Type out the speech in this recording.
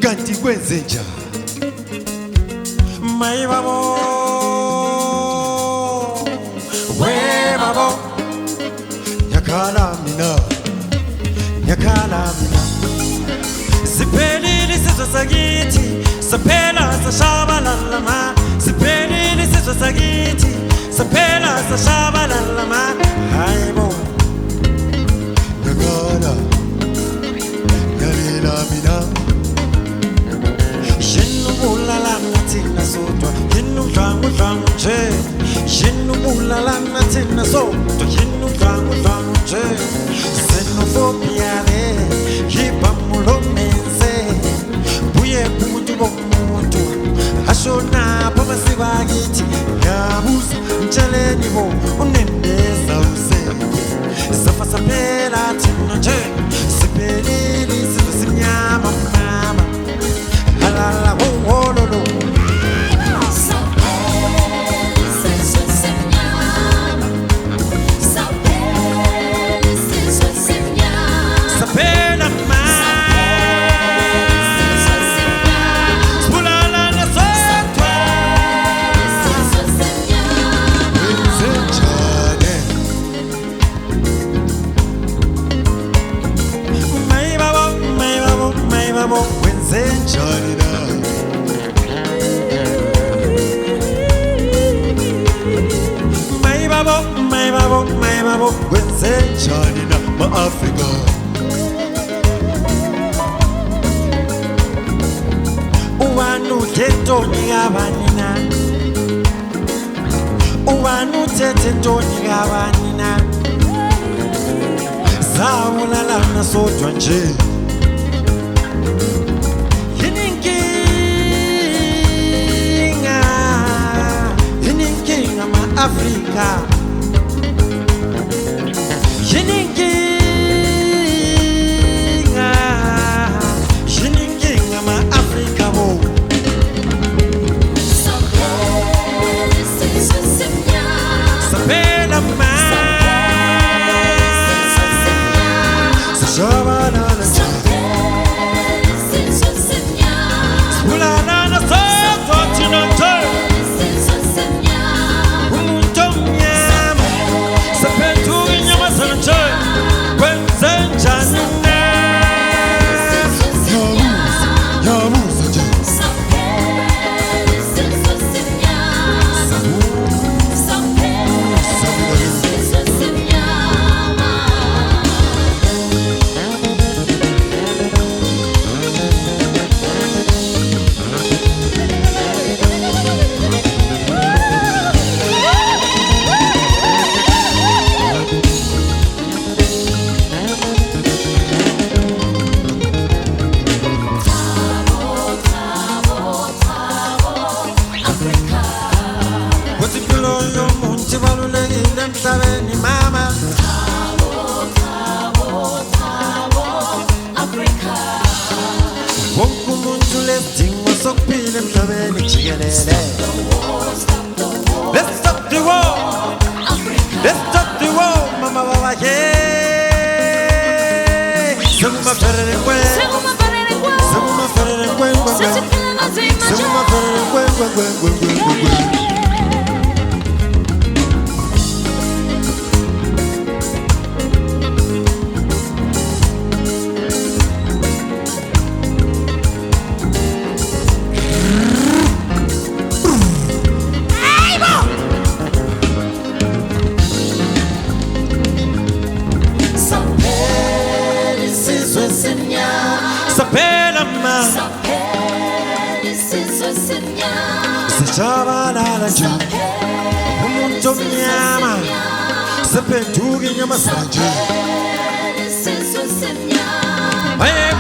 kanti kwenze njani mayibabo webabo yakhala mina siphelile isizwe sakithi saphela sashabalala ma siphelile isizwe sakithi saphela sashabalala ma hayibo yakhala yalila mina Yenubulala thina sodwa yenudlangu nje yenubulala thina sodwa yenudlangu nje xenophobia le yibamulomenze buye kumuntu bomuntu ashona babasebakithi yabuza mtsheleni bo unembeza useke safa saphela thina nje siphelile sisimnyama mama la la oh lo lo Chanina ma Africa Uwanu tetoni gabanina Uwanu tetoni gabanina Zawulala na sodwa nje Yininkinga ma Africa Yininkinga ma Africa bo Sapela ma Sashabana Spulana na soto tinote Umuntomnyama Sapentu inyama sanche Mama Africa Wokumuntu lesidingo sokuphila emhlabeni jikelele Let's stop the war Let's stop the war mama baba yeah Sekumaferele kwe Sekumaferele kwe Sekumaferele kwe Sapela ma Sashabalala nje Umuntu mnyama Sapentuki nyama sanje Maye